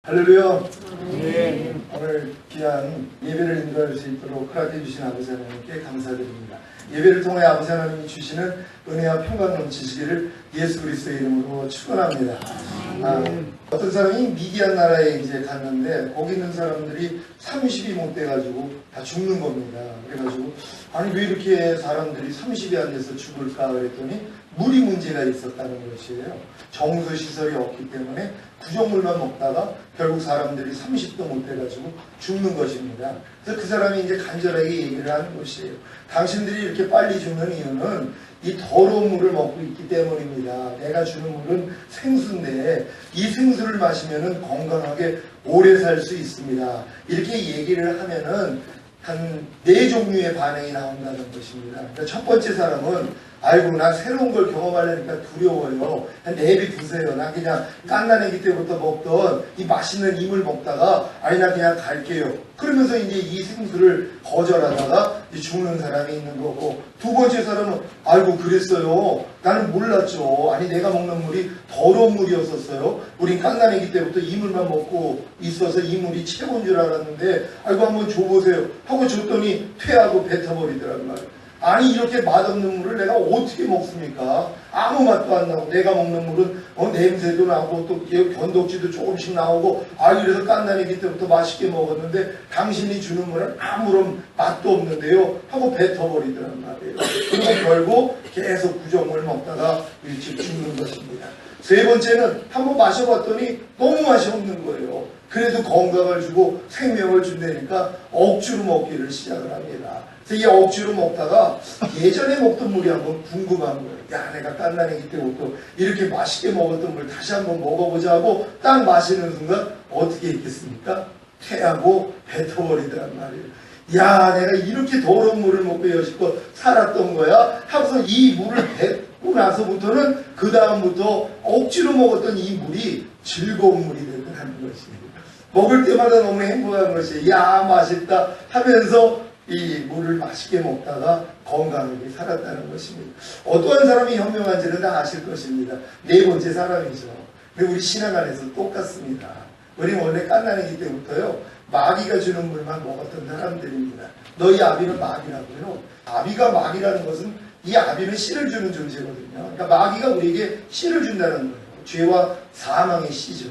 할렐루야. 네. 오늘 귀한 예배를 인도할 수 있도록 허락해 주신 아버지 하나님께 감사드립니다. 예배를 통해 아버지 하나님이 주시는 은혜와 평강 넘치시기를 예수 그리스도의 이름으로 축원합니다. 어떤 사람이 미디안 나라에 이제 갔는데 거기 있는 사람들이 30이 못 돼가지고 다 죽는 겁니다. 그래가지고 아니 왜 이렇게 사람들이 30이 안 돼서 죽을까 그랬더니 물이 문제가 있었다는 것이에요. 정수 시설이 없기 때문에 구정물만 먹다가 결국 사람들이 30도 못 돼가지고 죽는 것입니다. 그래서 그 사람이 이제 간절하게 얘기를 하는 것이에요. 당신들이 이렇게 빨리 죽는 이유는 이 더러운 물을 먹고 있기 때문입니다. 내가 주는 물은 생수인데 이 생수를 마시면은 건강하게 오래 살 수 있습니다. 이렇게 얘기를 하면은 한 4종류의 반응이 나온다는 것입니다. 그러니까 첫 번째 사람은 아이고 난 새로운 걸 경험하려니까 두려워요. 내비두세요. 난 그냥 깐난애기 때부터 먹던 이 맛있는 이물 먹다가 아니 나 그냥 갈게요. 그러면서 이제 이 생수를 거절하다가 이제 죽는 사람이 있는 거고, 두 번째 사람은 아이고 그랬어요. 나는 몰랐죠. 아니 내가 먹는 물이 더러운 물이었었어요. 우린 깐난애기 때부터 이물만 먹고 있어서 이 물이 최고인 줄 알았는데 아이고 한번 줘보세요 하고 줬더니 퇴하고 뱉어버리더란 말이에요. 아니 이렇게 맛없는 물을 내가 어떻게 먹습니까? 아무 맛도 안 나고 내가 먹는 물은 냄새도 나고 또 변덕지도 조금씩 나오고 이래서 깐난애기 때부터 맛있게 먹었는데 당신이 주는 물은 아무런 맛도 없는데요 하고 뱉어버리더란 말이에요. 그리고 결국 계속 구정물 먹다가 일찍 죽는 것입니다. 세 번째는 한번 마셔봤더니 너무 맛이 없는 거예요. 그래도 건강을 주고 생명을 준다니까 억지로 먹기를 시작을 합니다. 그래서 이 억지로 먹다가 예전에 먹던 물이 한번 궁금한 거예요. 야 내가 깐난애기 때부터 이렇게 맛있게 먹었던 물 다시 한번 먹어보자 하고 딱 마시는 순간 어떻게 있겠습니까? 퇴하고 뱉어버리더란 말이에요. 야 내가 이렇게 더러운 물을 먹고 여지껏 살았던 거야 하고서 이 물을 뱉고 나서부터는 그 다음부터 억지로 먹었던 이 물이 즐거운 물이 되더라는 것이에요. 먹을 때마다 너무 행복한 것이에요. 야 맛있다 하면서 이 물을 맛있게 먹다가 건강하게 살았다는 것입니다. 어떠한 사람이 현명한지는 다 아실 것입니다. 네 번째 사람이죠. 근데 우리 신앙 안에서 똑같습니다. 우리 원래 깐난애기 때부터요 마귀가 주는 물만 먹었던 사람들입니다. 너희 아비는 마귀라고요. 아비가 마귀라는 것은 이 아비는 씨를 주는 존재거든요. 그러니까 마귀가 우리에게 씨를 준다는 거예요. 죄와 사망의 씨죠.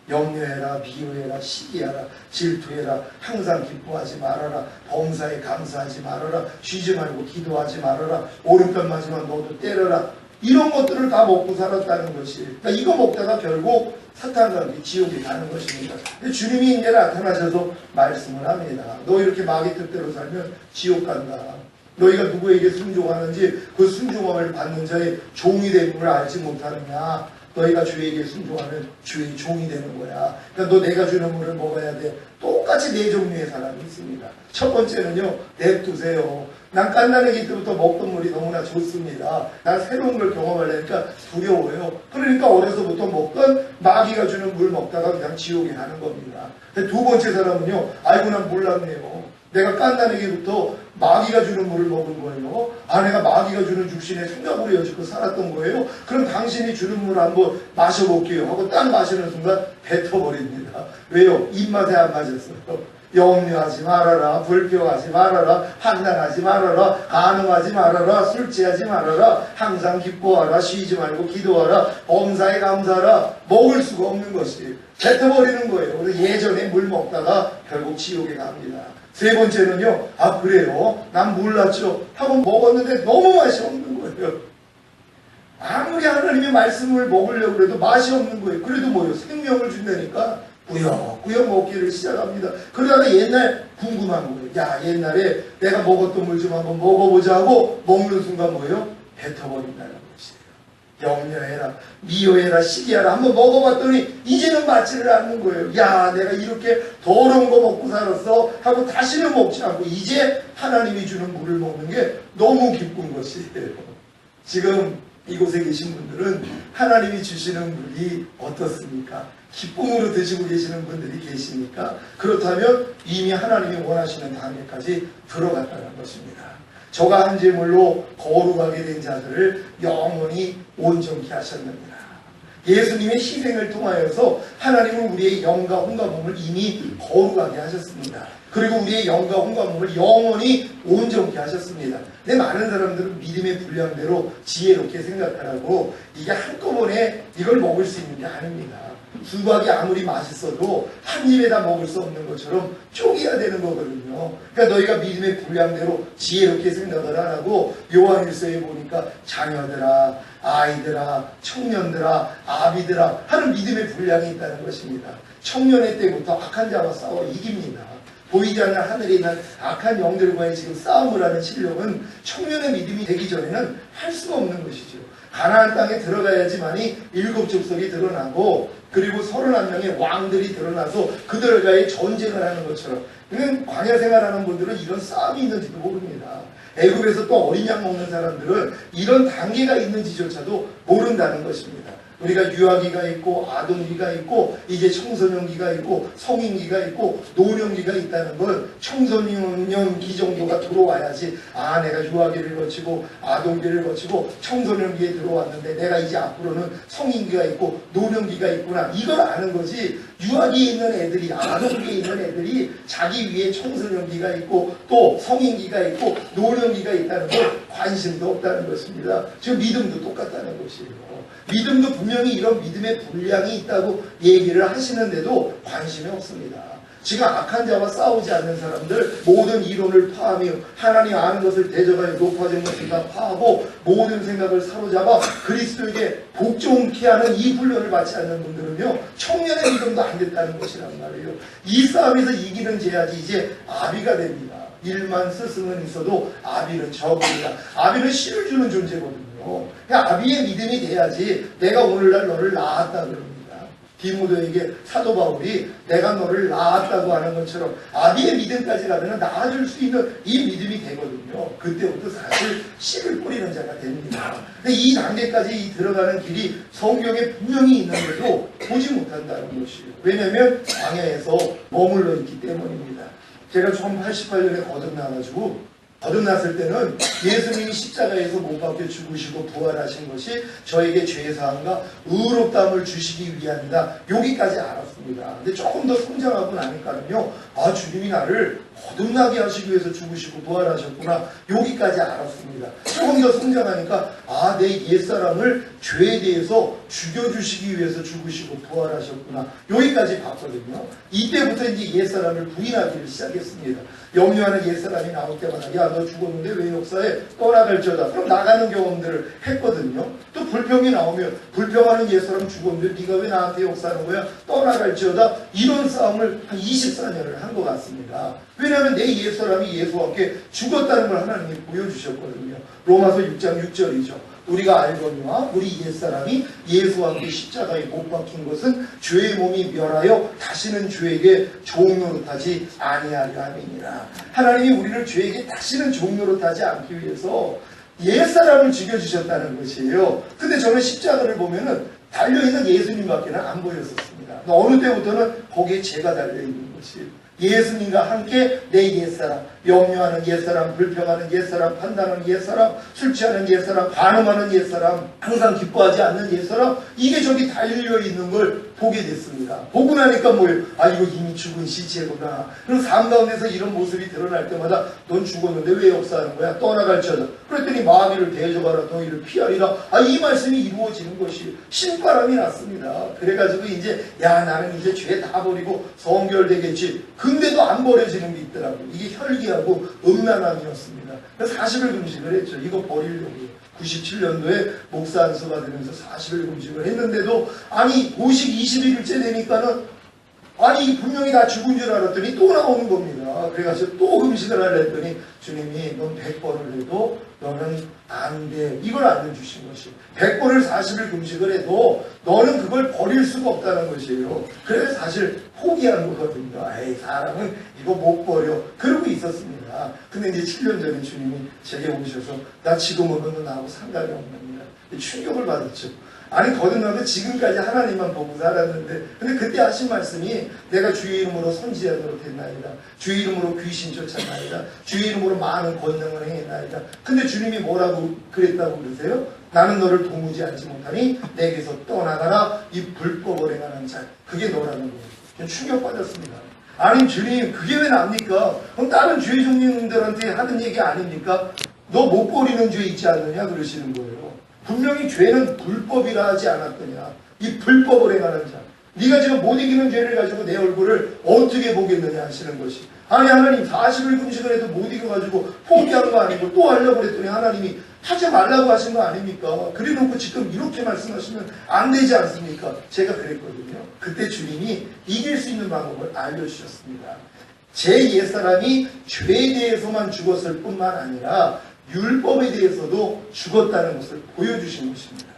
염려해라, 미워해라, 시기하라, 질투해라, 항상 기뻐하지 말아라, 범사에 감사하지 말아라, 쉬지 말고 기도하지 말아라, 오른편 맞으면 너도 때려라. 이런 것들을 다 먹고 살았다는 것이. 그러니까 이거 먹다가 결국 사탄과 함께 지옥에 가는 것입니다. 근데 주님이 이제 나타나셔서 말씀을 합니다. 너 이렇게 마귀 뜻대로 살면 지옥 간다. 너희가 누구에게 순종하는지 그 순종함을 받는 자의 종이 됨을 알지 못하느냐. 너희가 주에게 순종하면 주의 종이 되는 거야. 그러니까 너 내가 주는 물을 먹어야 돼. 똑같이 네 종류의 사람이 있습니다. 첫 번째는요. 냅두세요. 난 깐난애기 때부터 먹던 물이 너무나 좋습니다. 난 새로운 걸 경험하려니까 두려워요. 그러니까 어려서부터 먹던 마귀가 주는 물 먹다가 그냥 지옥에 가는 겁니다. 두 번째 사람은요. 아이고 난 몰랐네요. 내가 깐난애기부터 마귀가 주는 물을 먹은 거예요. 내가 마귀가 주는 육신의 생각으로 여지껏 살았던 거예요. 그럼 당신이 주는 물을 한번 마셔볼게요 하고 딱 마시는 순간 뱉어버립니다. 왜요? 입맛에 안 맞았어요. 염려하지 말아라, 불평하지 말아라, 판단하지 말아라, 간음하지 말아라, 술 취하지 말아라, 항상 기뻐하라, 쉬지 말고 기도하라, 범사에 감사하라. 먹을 수가 없는 것이 뱉어버리는 거예요. 그래서 예전에 물 먹다가 결국 지옥에 갑니다. 세 번째는요. 그래요? 난 몰랐죠. 하고 먹었는데 너무 맛이 없는 거예요. 아무리 하나님의 말씀을 먹으려고 해도 맛이 없는 거예요. 그래도 뭐예요? 생명을 준다니까 꾸역꾸역 먹기를 시작합니다. 그러다가 옛날 궁금한 거예요. 야 옛날에 내가 먹었던 물 좀 한번 먹어보자 하고 먹는 순간 뭐예요? 뱉어버린다는 것이에요. 염려해라, 미워해라, 시기하라. 한번 먹어봤더니 이제는 맞지를 않는 거예요. 야 내가 이렇게 더러운 거 먹고 살았어 하고 다시는 먹지 않고 이제 하나님이 주는 물을 먹는 게 너무 기쁜 것이에요. 지금 이곳에 계신 분들은 하나님이 주시는 물이 어떻습니까? 기쁨으로 드시고 계시는 분들이 계십니까? 그렇다면 이미 하나님이 원하시는 단계까지 들어갔다는 것입니다. 저가 한 제물로 거룩하게 된 자들을 영원히 온전케 하셨느니라. 예수님의 희생을 통하여서 하나님은 우리의 영과 혼과 몸을 이미 거룩하게 하셨습니다. 그리고 우리의 영과 혼과 몸을 영원히 온전케 하셨습니다. 근데 많은 사람들은 믿음의 분량대로 지혜롭게 생각하라고 이게 한꺼번에 이걸 먹을 수 있는 게 아닙니다. 수박이 아무리 맛있어도 한 입에 다 먹을 수 없는 것처럼 쪼개야 되는 거거든요. 그러니까 너희가 믿음의 분량대로 지혜롭게 생각을 하라고 요한일서에 보니까 자녀들아, 아이들아, 청년들아, 아비들아 하는 믿음의 분량이 있다는 것입니다. 청년의 때부터 악한 자와 싸워 이깁니다. 보이지 않는 하늘에 있는 악한 영들과의 지금 싸움을 하는 실력은 청년의 믿음이 되기 전에는 할 수가 없는 것이죠. 가나안 땅에 들어가야지만이 7 족속이 드러나고 그리고 31명의 왕들이 드러나서 그들과의 전쟁을 하는 것처럼 광야 생활하는 분들은 이런 싸움이 있는지도 모릅니다. 애굽에서 또 어린 양 먹는 사람들은 이런 단계가 있는지조차도 모른다는 것입니다. 우리가 유아기가 있고 아동기가 있고 이제 청소년기가 있고 성인기가 있고 노년기가 있다는 걸 청소년기 정도가 들어와야지 아 내가 유아기를 거치고 아동기를 거치고 청소년기에 들어왔는데 내가 이제 앞으로는 성인기가 있고 노년기가 있구나 이걸 아는 거지. 유아기에 있는 애들이 아동기에 있는 애들이 자기 위에 청소년기가 있고 또 성인기가 있고 노년기가 있다는 걸 관심도 없다는 것입니다. 지금 믿음도 똑같다는 것이에요. 믿음도 분명히 이런 믿음의 분량이 있다고 얘기를 하시는데도 관심이 없습니다. 지금 악한 자와 싸우지 않는 사람들 모든 이론을 파하며 하나님 아는 것을 대적하여 높아진 것을 다 파하고 모든 생각을 사로잡아 그리스도에게 복종케 하는 이 훈련을 받지 않는 분들은요 청년의 믿음도 안 됐다는 것이란 말이에요. 이 싸움에서 이기는 제약이 이제 아비가 됩니다. 1만 스승은 있어도 아비는 적입니다. 아비는 씨를 주는 존재거든요. 그러니까 아비의 믿음이 돼야지 내가 오늘날 너를 낳았다 그럽니다. 디모데에게 사도 바울이 내가 너를 낳았다고 하는 것처럼 아비의 믿음까지 가면 낳아줄 수 있는 이 믿음이 되거든요. 그때부터 사실 씨를 뿌리는 자가 됩니다. 근데 이 단계까지 들어가는 길이 성경에 분명히 있는데도 보지 못한다는 것이에요. 왜냐하면 광야에서 머물러 있기 때문입니다. 제가 1988년에 거듭났을 때는 예수님이 십자가에서 못 박혀 죽으시고 부활하신 것이 저에게 죄사함과 의롭다함을 주시기 위함이다. 여기까지 알았습니다. 근데 조금 더 성장하고 나니까는요, 아 주님이 나를 거듭나게 하시기 위해서 죽으시고 부활하셨구나. 여기까지 알았습니다. 조금 더 성장하니까 아 내 옛사람을 죄에 대해서 죽여주시기 위해서 죽으시고 부활하셨구나. 여기까지 봤거든요. 이때부터 이제 옛사람을 부인하기를 시작했습니다. 염려하는 옛사람이 나올 때마다 야 너 죽었는데 왜 역사에 떠나갈지어다. 그럼 나가는 경험들을 했거든요. 또 불평이 나오면 불평하는 옛사람 죽었는데 네가 왜 나한테 역사하는 거야? 떠나갈지어다. 이런 싸움을 한 24년을 한 것 같습니다. 왜냐하면 내 옛사람이 예수와 함께 죽었다는 걸 하나님이 보여주셨거든요. 로마서 6장 6절이죠. 우리가 알거니와 우리 옛사람이 예수와 함께 십자가에 못 박힌 것은 죄의 몸이 멸하여 다시는 죄에게 종노릇하지 아니하려 함이니라. 하나님이 우리를 죄에게 다시는 종노릇하지 않기 위해서 옛사람을 죽여주셨다는 것이에요. 근데 저는 십자가를 보면은 달려있는 예수님밖에 안 보였었습니다. 어느 때부터는 거기에 죄가 달려있는 것이에요. 예수님과 함께 내 옛사람, 염려하는 옛사람, 불평하는 옛사람, 판단하는 옛사람, 술 취하는 옛사람, 간음하는 옛사람, 항상 기뻐하지 않는 옛사람, 이게 저기 달려있는 걸 보게 됐습니다. 보고 나니까 뭐예요? 아 이거 이미 죽은 시체구나. 그럼 삶 가운데서 이런 모습이 드러날 때마다 넌 죽었는데 왜 역사하는 거야? 떠나갈지어다. 그랬더니 마귀를 대적하라 너희를 피하리라. 아 이 말씀이 이루어지는 것이 신바람이 났습니다. 그래가지고 이제 야 나는 이제 죄 다 버리고 성결되겠지. 근데도 안 버려지는 게 있더라고요. 이게 혈기하고 음란함이었습니다. 그래서 40일 금식을 했죠. 이거 버리려고. 97년도에 목사 안수가 되면서 40일 금식을 했는데도 아니 보식 21일째 되니까는 아니 분명히 다 죽은 줄 알았더니 또 나오는 겁니다. 그래가지고 또 금식을 하려 했더니 주님이 넌 100번을 해도 너는 안 돼. 이걸 알려주신 것이 100번을 40일 금식을 해도 너는 그걸 버릴 수가 없다는 것이에요. 그래서 사실 포기한 거거든요. 에이 사람은 이거 못 버려. 그러고 있었습니다. 근데 이제 7년 전에 주님이 제게 오셔서 나 지금 오면 나하고 상관이 없는 거야. 충격을 받았죠. 아니 거듭나도 지금까지 하나님만 보고 살았는데, 근데 그때 하신 말씀이 내가 주의 이름으로 선지자도록 했나이다, 주의 이름으로 귀신 쫓았나이다, 주의 이름으로 많은 권능을 행했나이다. 근데 주님이 뭐라고 그랬다고 그러세요? 나는 너를 도무지 알지 못하니 내게서 떠나가라 이 불법을 행하는 자. 그게 너라는 거예요. 충격받았습니다. 아니 주님 그게 왜 납니까? 그럼 다른 주의 종님들한테 하는 얘기 아닙니까? 너 못 버리는 죄 있지 않느냐 그러시는 거예요. 분명히 죄는 불법이라 하지 않았더냐. 이 불법을 행하는 자. 네가 지금 못 이기는 죄를 가지고 내 얼굴을 어떻게 보겠느냐 하시는 것이. 아니 하나님 40일 금식을 해도 못 이겨가지고 포기한 거 아니고 또 하려고 그랬더니 하나님이 하지 말라고 하신 거 아닙니까? 그래놓고 지금 이렇게 말씀하시면 안 되지 않습니까? 제가 그랬거든요. 그때 주님이 이길 수 있는 방법을 알려주셨습니다. 제 옛사람이 죄에 대해서만 죽었을 뿐만 아니라 율법에 대해서도 죽었다는 것을 보여주신 것입니다.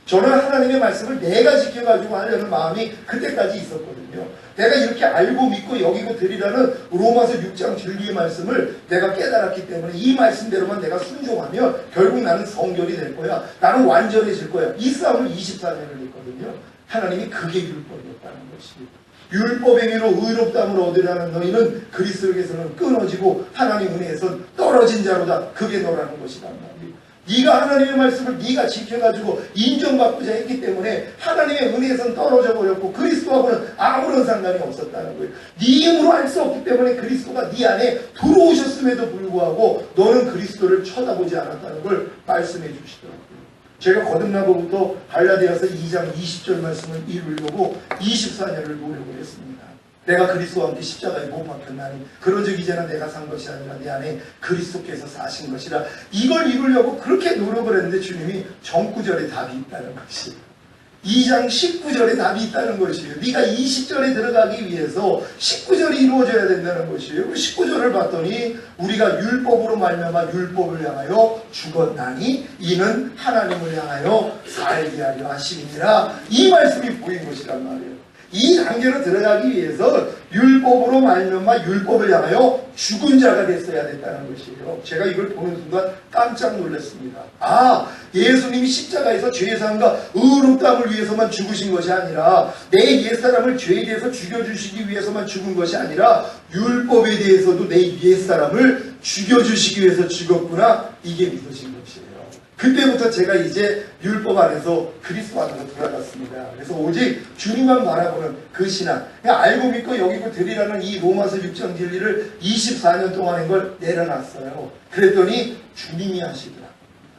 저는 하나님의 말씀을 내가 지켜가지고 하려는 마음이 그때까지 있었거든요. 내가 이렇게 알고 믿고 여기고 드리라는 로마서 6장 진리의 말씀을 내가 깨달았기 때문에 이 말씀대로만 내가 순종하면 결국 나는 성결이 될 거야. 나는 완전해질 거야. 이 싸움을 24년을 했거든요. 하나님이 그게 율법이었다는 것입니다. 율법의 의로 의롭다함을 얻으려는 너희는 그리스도에게서는 끊어지고 하나님 은혜에선 떨어진 자로다. 그게 너라는 것이란 말이에요. 네가 하나님의 말씀을 네가 지켜가지고 인정받고자 했기 때문에 하나님의 은혜에선 떨어져 버렸고 그리스도하고는 아무런 상관이 없었다는 거예요. 네 힘으로 할 수 없기 때문에 그리스도가 네 안에 들어오셨음에도 불구하고 너는 그리스도를 쳐다보지 않았다는 걸 말씀해 주시더라고요. 제가 거듭나고부터 갈라디아서 2장 20절 말씀을 이루려고 24년을 노력을 했습니다. 내가 그리스도와 함께 십자가에 못 박혔나니 그런즉 이제는 내가 산 것이 아니라 내 안에 그리스도께서 사신 것이라. 이걸 이루려고 그렇게 노력을 했는데 주님이 정구절에 답이 있다는 것이에요. 2장 19절에 답이 있다는 것이에요. 네가 20절에 들어가기 위해서 19절이 이루어져야 된다는 것이에요. 19절을 봤더니 우리가 율법으로 말미암아 율법을 향하여 죽었나니 이는 하나님을 향하여 살게 하려 하심이니라. 이 말씀이 보인 것이란 말이에요. 이 단계로 들어가기 위해서 율법으로 말미암아 율법을 향하여 죽은 자가 됐어야 됐다는 것이에요. 제가 이걸 보는 순간 깜짝 놀랐습니다. 아, 예수님이 십자가에서 죄사함과 의롭다함을 위해서만 죽으신 것이 아니라 내 옛사람을 죄에 대해서 죽여주시기 위해서만 죽은 것이 아니라 율법에 대해서도 내 옛사람을 죽여주시기 위해서 죽었구나. 이게 믿어진 것이에요. 그때부터 제가 이제 율법 안에서 그리스도 안으로 돌아갔습니다. 그래서 오직 주님만 바라보는 그 신앙, 그냥 알고 믿고 여기고 드리라는 이 로마서 6장 진리를 24년 동안 한 걸 내려놨어요. 그랬더니 주님이 하시더라.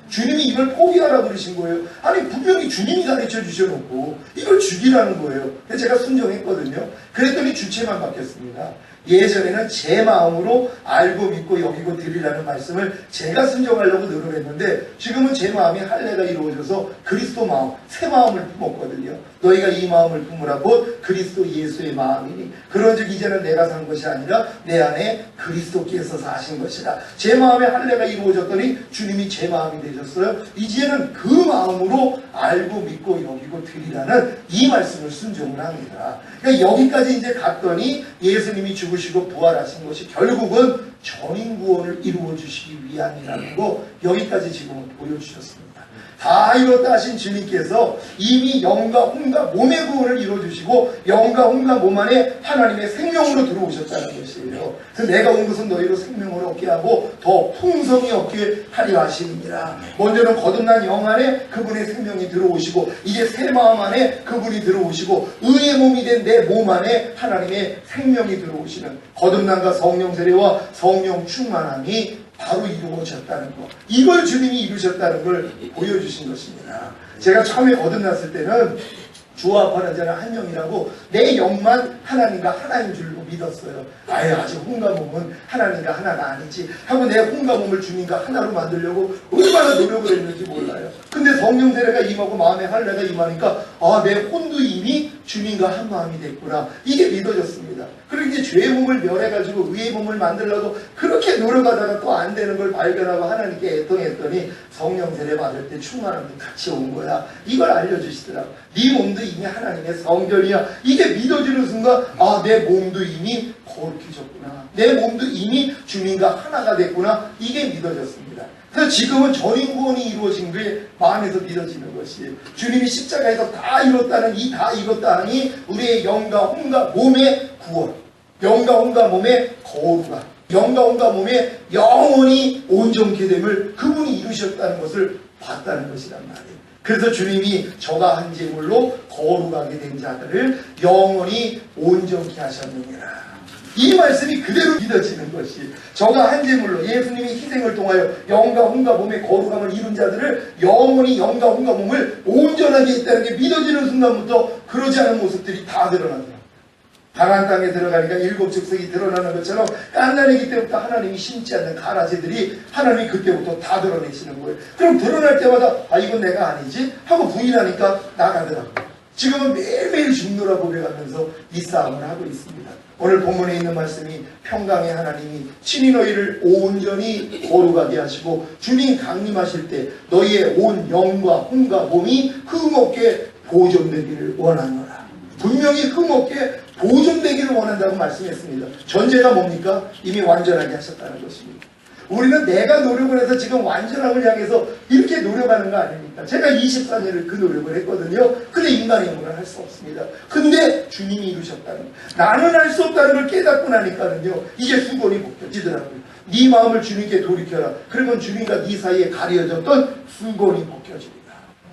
주님이 이걸 포기하라고 그러신 거예요. 아니 분명히 주님이 가르쳐 주셔놓고 이걸 죽이라는 거예요. 그래서 제가 순종했거든요. 그랬더니 주체만 바뀌었습니다. 예전에는 제 마음으로 알고 믿고 여기고 드리라는 말씀을 제가 순종하려고 노력했는데 지금은 제 마음이 할례가 이루어져서 그리스도 마음, 새 마음을 품었거든요. 너희가 이 마음을 품으라 곧 그리스도 예수의 마음이니 그런즉 이제는 내가 산 것이 아니라 내 안에 그리스도께서 사신 것이라. 제 마음에 할례가 이루어졌더니 주님이 제 마음이 되셨어요. 이제는 그 마음으로 알고 믿고 여기고 드리라는 이 말씀을 순종을 합니다. 그러니까 여기까지 이제 갔더니 예수님이 죽으시고 부활하신 것이 결국은 전인구원을 이루어 주시기 위함이라는 거 여기까지 지금은 보여주셨습니다. 다 이뤘다 하신 주님께서 이미 영과 혼과 몸의 구원을 이루어주시고 영과 혼과 몸 안에 하나님의 생명으로 들어오셨다는 것이에요. 그래서 내가 온 것은 너희로 생명을 얻게 하고 더 풍성히 얻게 하려 하시니라. 먼저는 거듭난 영 안에 그분의 생명이 들어오시고 이제 새 마음 안에 그분이 들어오시고 의의 몸이 된 내 몸 안에 하나님의 생명이 들어오시는 거듭남과 성령 세례와 성령 충만함이 바로 이루어졌다는 것. 이걸 주님이 이루셨다는 걸 보여주신 것입니다. 제가 처음에 거듭났을 때는 주합하는 자는 한 영이라고 내 영만 하나님과 하나인 줄로 믿었어요. 아예 아직 혼과 몸은 하나님과 하나가 아니지 하고 내 혼과 몸을 주님과 하나로 만들려고 얼마나 노력을 했는지 몰라요. 근데 성령 세례가 임하고 마음의 할례가 임하니까 아, 내 혼도 이미 주님과 한 마음이 됐구나. 이게 믿어졌습니다. 그리고 이제 죄의 몸을 멸해가지고 의의 몸을 만들려고 그렇게 노력하다가 또 안 되는 걸 발견하고 하나님께 애통했더니 성령 세례 받을 때 충만함도 같이 온 거야. 이걸 알려주시더라고. 네 몸도 이미 하나님의 성전이야. 이게 믿어지는 순간 아, 내 몸도 이미 거룩해졌구나. 내 몸도 이미 주님과 하나가 됐구나. 이게 믿어졌습니다. 그래서 지금은 전인 구원이 이루어진 게 마음에서 믿어지는 것이 주님이 십자가에서 다 이뤘다는 이 다 이뤘다 하니 우리의 영과 혼과 몸의 구원, 영과 혼과 몸의 거룩함, 영과 혼과 몸의 영원히 온전케 됨을 그분이 이루셨다는 것을 봤다는 것이란 말이에요. 그래서 주님이 저가 한 제물로 거룩하게 된 자들을 영원히 온전케 하셨느니라. 이 말씀이 그대로 믿어지는 것이 저가 한 제물로 예수님이 희생을 통하여 영과 혼과 몸의 거룩함을 이룬 자들을 영원히 영과 혼과 몸을 온전하게 했다는 게 믿어지는 순간부터 그러지 않은 모습들이 다 드러나더라. 가나안 땅에 들어가니까 일곱 즉석이 드러나는 것처럼 깐나내기 때부터 하나님이 심지 않는 가라지들이 하나님이 그때부터 다 드러내시는 거예요. 그럼 드러날 때마다 아 이건 내가 아니지 하고 부인하니까 나가더라고요. 지금은 매일매일 죽노라 고백하면서 이 싸움을 하고 있습니다. 오늘 본문에 있는 말씀이 평강의 하나님이 친히 너희를 온전히 거룩하게 하시고 주님 강림하실 때 너희의 온 영과 혼과 몸이 흠없게 보존되기를 원하노라. 분명히 흠없게 보존되기를 원한다고 말씀했습니다. 전제가 뭡니까? 이미 완전하게 하셨다는 것입니다. 우리는 내가 노력을 해서 지금 완전함을 향해서 이렇게 노력하는 거 아닙니까? 제가 24년을 그 노력을 했거든요. 근데 인간의 힘으로는 할 수 없습니다. 근데 주님이 이루셨다는 거. 나는 할 수 없다는 걸 깨닫고 나니까는요. 이제 수건이 벗겨지더라고요. 네 마음을 주님께 돌이켜라. 그러면 주님과 네 사이에 가려졌던 수건이 벗겨집니다.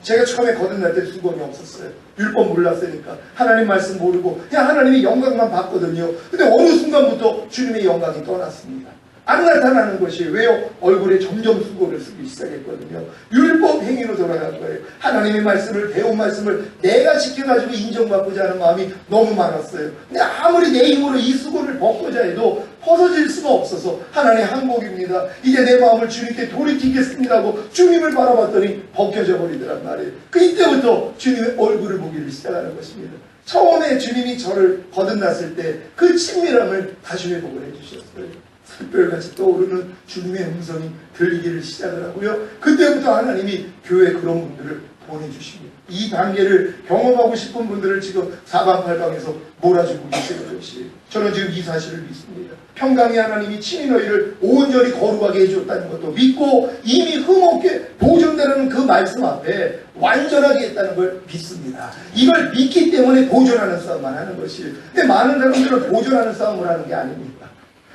제가 처음에 거듭날 때 수건이 없었어요. 율법 몰랐으니까. 하나님 말씀 모르고 그냥 하나님의 영광만 봤거든요. 근데 어느 순간부터 주님의 영광이 떠났습니다. 안 나타나는 것이 왜요? 얼굴에 점점 수고를 쓰기 시작했거든요. 율법 행위로 돌아간 거예요. 하나님의 말씀을 배운 말씀을 내가 지켜가지고 인정받고자 하는 마음이 너무 많았어요. 근데 아무리 내 힘으로 이 수고를 벗고자 해도 벗어질 수가 없어서 하나님의 항복입니다. 이제 내 마음을 주님께 돌이키겠습니다 하고 주님을 바라봤더니 벗겨져 버리더란 말이에요. 그 이때부터 주님의 얼굴을 보기를 시작하는 것입니다. 처음에 주님이 저를 거듭났을 때 그 친밀함을 다시 회복을 해주셨어요. 햇별같이 떠오르는 주님의 음성이 들리기를 시작을 하고요. 그때부터 하나님이 교회에 그런 분들을 보내주십니다. 이 단계를 경험하고 싶은 분들을 지금 사방팔방에서 몰아주고 계시는 것이 저는 지금 이 사실을 믿습니다. 평강의 하나님이 친히 너희를 온전히 거룩하게 해줬다는 것도 믿고 이미 흠없게 보존되는 그 말씀 앞에 완전하게 했다는 걸 믿습니다. 이걸 믿기 때문에 보존하는 싸움만 하는 것이 근데 많은 사람들은 보존하는 싸움을 하는 게 아닙니다.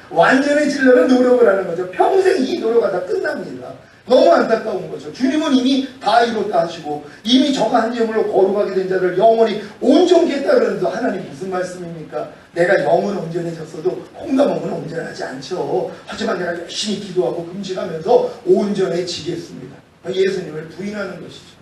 완전해지려는 노력을 하는 거죠. 평생 이 노력하다 끝납니다. 너무 안타까운 거죠. 주님은 이미 다 이뤘다 하시고 이미 저가 한 제물로 거룩하게 된 자를 영원히 온전케 했다 그러는데 하나님 무슨 말씀입니까? 내가 영은 온전해졌어도 혼과 몸은 온전하지 않죠. 하지만 내가 열심히 기도하고 금식하면서 온전해지겠습니다. 예수님을 부인하는 것이죠.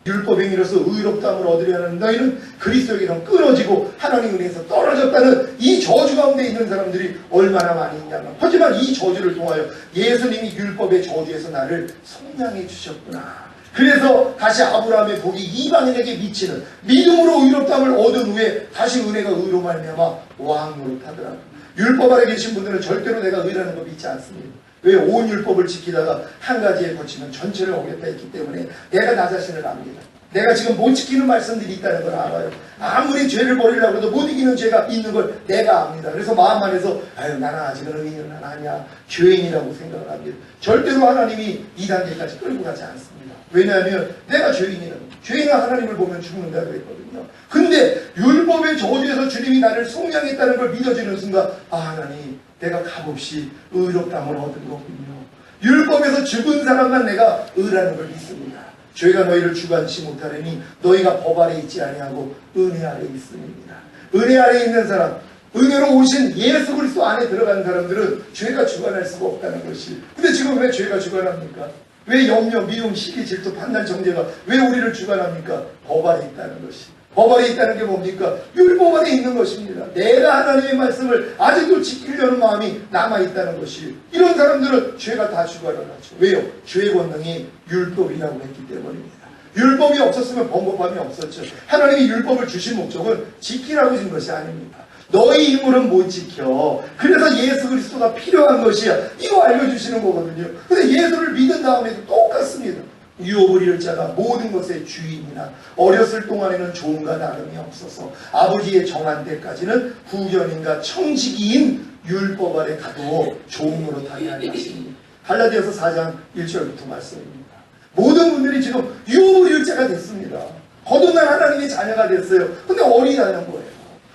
율법행위로서 의롭다함을 얻으려는 너희는 그리스도에게는 끊어지고 하나님 은혜에서 떨어졌다는 이 저주 가운데 있는 사람들이 얼마나 많이 있냐면 하지만 이 저주를 통하여 예수님이 율법의 저주에서 나를 속량해 주셨구나. 그래서 다시 아브라함의 복이 이방인에게 미치는 믿음으로 의롭다함을 얻은 후에 다시 은혜가 의로 말미암아 왕으로 타더라고요. 율법 아래 계신 분들은 절대로 내가 의라는 거 믿지 않습니다. 왜? 온 율법을 지키다가 한 가지에 거치면 전체를 어겼다 했기 때문에 내가 나 자신을 압니다. 내가 지금 못 지키는 말씀들이 있다는 걸 알아요. 아무리 죄를 버리려고 해도 못 이기는 죄가 있는 걸 내가 압니다. 그래서 마음 안에서 아유 나는 아직은 의인은 아니야. 죄인이라고 생각을 합니다. 절대로 하나님이 이 단계까지 끌고 가지 않습니다. 왜냐하면 내가 죄인이라고. 죄인은 하나님을 보면 죽는다고 했거든요. 근데 율법의 저주에서 주님이 나를 속량했다는 걸 믿어지는 순간 아 하나님 내가 값없이 의롭다함을 얻은 거군요. 율법에서 죽은 사람만 내가 의라는 걸 믿습니다. 죄가 너희를 주관치 못하려니 너희가 법 아래 있지 아니하고 은혜 아래 있음입니다. 은혜 아래 있는 사람, 은혜로 오신 예수 그리스도 안에 들어간 사람들은 죄가 주관할 수가 없다는 것이. 근데 지금 왜 죄가 주관합니까? 왜 염려, 미움, 시기, 질투, 판단, 정죄가 왜 우리를 주관합니까? 법 아래 있다는 것이. 법 아래 있다는 게 뭡니까? 율법 아래 있는 것입니다. 내가 하나님의 말씀을 아직도 지키려는 마음이 남아있다는 것이. 이런 사람들은 죄가 다 주관을 하죠. 왜요? 죄의 권능이 율법이라고 했기 때문입니다. 율법이 없었으면 번복함이 없었죠. 하나님이 율법을 주신 목적은 지키라고 준 것이 아닙니다. 너희 힘으로는 못 지켜. 그래서 예수 그리스도가 필요한 것이야. 이거 알려주시는 거거든요. 근데 예수를 믿은 다음에도 똑같습니다. 유업을 잃을 자가 모든 것의 주인이나 어렸을 동안에는 종과 나름이 없어서 아버지의 정한 때까지는 후견인과 청지기인 율법 아래 가두어 종으로 타게 하였으니 갈라디아서 4장 1절부터 말씀입니다. 모든 분들이 지금 유일자가 됐습니다. 거듭난 하나님의 자녀가 됐어요. 근데 어리다는 거예요.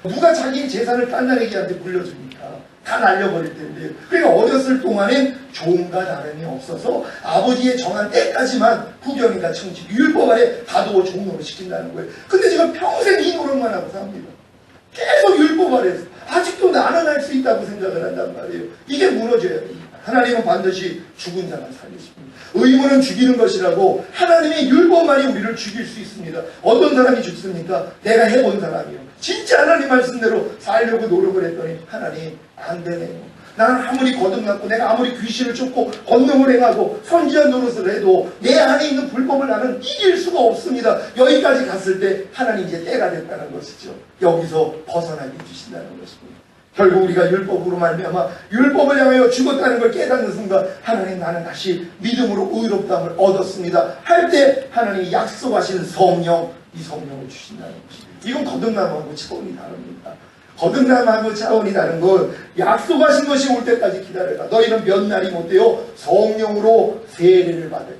누가 자기 재산을 딴 애기한테 물려줍니까? 다 날려버릴 텐데요. 그러니까 어렸을 동안엔 종과 다름이 없어서 아버지의 정한 때까지만 후견이나 청지, 율법 아래 다도어 종로를 시킨다는 거예요. 근데 지금 평생 이 노릇만 하고 삽니다. 계속 율법 아래에서 아직도 나는 할 수 있다고 생각을 한단 말이에요. 이게 무너져야 됩니다. 하나님은 반드시 죽은 자만 살리십니다. 의무는 죽이는 것이라고 하나님의 율법만이 우리를 죽일 수 있습니다. 어떤 사람이 죽습니까? 내가 해본 사람이요. 진짜 하나님 말씀대로 살려고 노력을 했더니 하나님 안 되네요. 나는 아무리 거듭났고 내가 아무리 귀신을 쫓고 권능을 행하고 선지한 노릇을 해도 내 안에 있는 불법을 나는 이길 수가 없습니다. 여기까지 갔을 때 하나님 이제 때가 됐다는 것이죠. 여기서 벗어나게 해주신다는 것입니다. 결국 우리가 율법으로 말미암아 율법을 향하여 죽었다는 걸 깨닫는 순간 하나님 나는 다시 믿음으로 의롭다함을 얻었습니다 할 때 하나님이 약속하신 성령, 이 성령을 주신다는 것입니다. 이건 거듭남하고 차원이 다릅니다. 거듭남하고 차원이 다른 건 약속하신 것이 올 때까지 기다려라. 너희는 몇 날이 못되어 성령으로 세례를 받으리라.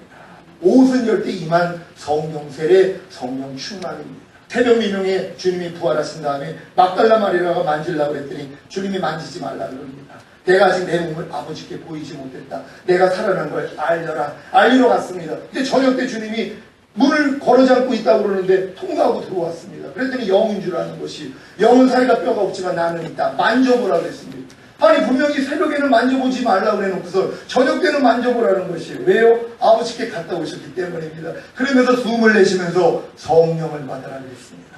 옷은 열 때 임한 성령 세례, 성령 충만입니다. 새벽 미명에 주님이 부활하신 다음에 막달라 마리아가 만지려고 했더니 주님이 만지지 말라 그럽니다. 내가 아직 내 몸을 아버지께 보이지 못했다. 내가 살아난 걸 알려라. 알리러 갔습니다. 근데 저녁 때 주님이 문을 걸어 잠고 있다고 그러는데 통과하고 들어왔습니다. 그랬더니 영인 줄 아는 것이 영은 살과 뼈가 없지만 나는 있다. 만져보라 그랬습니다. 아니 분명히 새벽에는 만져보지 말라고 그래놓고서 저녁 때는 만져보라는 것이에요. 왜요? 아버지께 갔다 오셨기 때문입니다. 그러면서 숨을 내쉬면서 성령을 받으라 그랬습니다.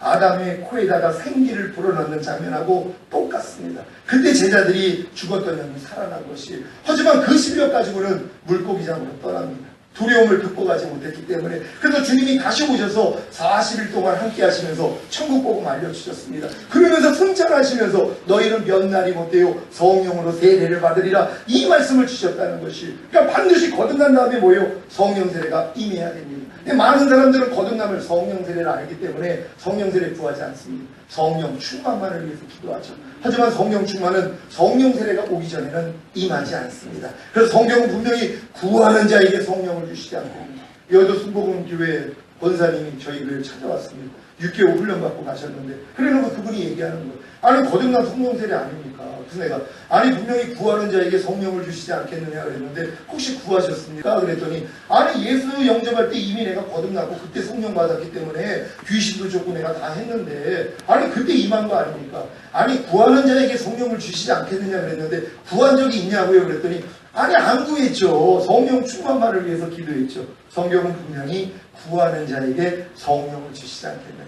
아담의 코에다가 생기를 불어넣는 장면하고 똑같습니다. 그때 제자들이 죽었던 영이 살아난 것이에요. 하지만 그 실력 가지고는 물고기장으로 떠납니다. 두려움을 극복하지 못했기 때문에. 그래서 주님이 다시 오셔서 40일 동안 함께 하시면서 천국 복음 알려주셨습니다. 그러면서 승천하시면서 너희는 몇 날이 못되어 성령으로 세례를 받으리라 이 말씀을 주셨다는 것이, 그러니까 반드시 거듭난 다음에 뭐예요? 성령 세례가 임해야 됩니다. 근데 많은 사람들은 거듭남을 성령 세례를 알기 때문에 성령 세례 구하지 않습니다. 성령 충만만을 위해서 기도하죠. 하지만 성령 충만은 성령 세례가 오기 전에는 임하지 않습니다. 그래서 성경은 분명히 구하는 자에게 성령을 주시지 않고, 여의도 순복음교회 권사님이 저희를 찾아왔습니다. 6개월 훈련받고 가셨는데, 그래놓고 그분이 얘기하는 거예요. 아니 거듭난 성령 세례 아닙니까? 그래서 내가 아니 분명히 구하는 자에게 성령을 주시지 않겠느냐 그랬는데 혹시 구하셨습니까? 그랬더니 아니 예수 영접할 때 이미 내가 거듭나고 그때 성령 받았기 때문에 귀신도 쫓고 내가 다 했는데 아니 그때 임한 거 아닙니까? 아니 구하는 자에게 성령을 주시지 않겠느냐 그랬는데 구한 적이 있냐고요? 그랬더니 아니 안 구했죠. 성령 충만만을 위해서 기도했죠. 성경은 분명히 구하는 자에게 성령을 주시지 않겠느냐.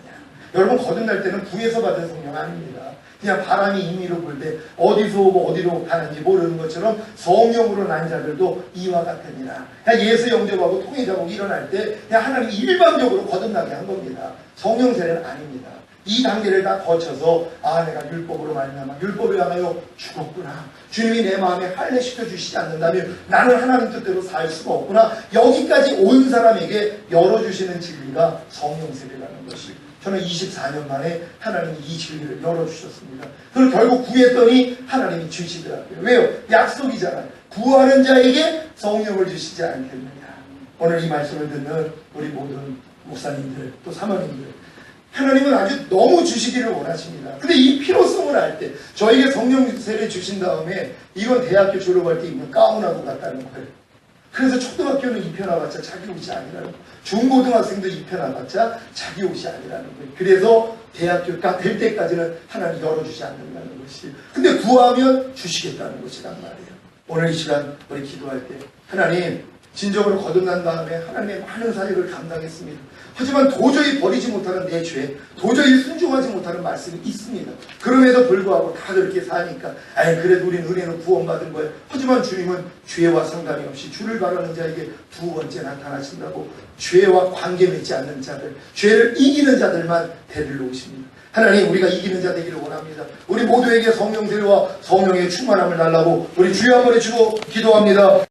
여러분 거듭날 때는 구해서 받은 성령 아닙니다. 그냥 바람이 임의로 불 때 어디서 오고 어디로 가는지 모르는 것처럼 성령으로 난 자들도 이와 같으니라. 그냥 예수 영접하고 통회자고 일어날 때 그냥 하나님이 일방적으로 거듭나게 한 겁니다. 성령 세례는 아닙니다. 이 단계를 다 거쳐서 아 내가 율법으로 말미암아 율법을 향하여 죽었구나. 주님이 내 마음에 할례시켜 주시지 않는다면 나는 하나님 뜻대로 살 수가 없구나. 여기까지 온 사람에게 열어주시는 진리가 성령 세례라는 것이, 저는 24년 만에 하나님이 이 진리를 열어주셨습니다. 그리고 결국 구했더니 하나님이 주시더라고요. 왜요? 약속이잖아요. 구하는 자에게 성령을 주시지 않겠느냐. 오늘 이 말씀을 듣는 우리 모든 목사님들 또 사모님들, 하나님은 아주 너무 주시기를 원하십니다. 근데 이 필요성을 알 때 저에게 성령 세례 주신 다음에 이건 대학교 졸업할 때 입는 가운하고 같다는 거예요. 그래서 초등학교는 입혀놔봤자 자기 옷이 아니라는 거예요. 중고등학생도 입혀놔봤자 자기 옷이 아니라는 거예요. 그래서 대학교가 될 때까지는 하나님 열어주지 않는다는 것이, 근데 구하면 주시겠다는 것이란 말이에요. 오늘 이 시간 우리 기도할 때 하나님 진정으로 거듭난 다음에 하나님의 많은 사역을 감당했습니다. 하지만 도저히 버리지 못하는 내 죄, 도저히 순종하지 못하는 말씀이 있습니다. 그럼에도 불구하고 다 그렇게 사니까 아이 그래도 우린 은혜는 구원받은 거예요. 하지만 주님은 죄와 상관이 없이 주를 바라는 자에게 두 번째 나타나신다고 죄와 관계 맺지 않는 자들, 죄를 이기는 자들만 데리러 오십니다. 하나님 우리가 이기는 자 되기를 원합니다. 우리 모두에게 성령 세례와 성령의 충만함을 달라고 우리 주여 한번 해주고 기도합니다.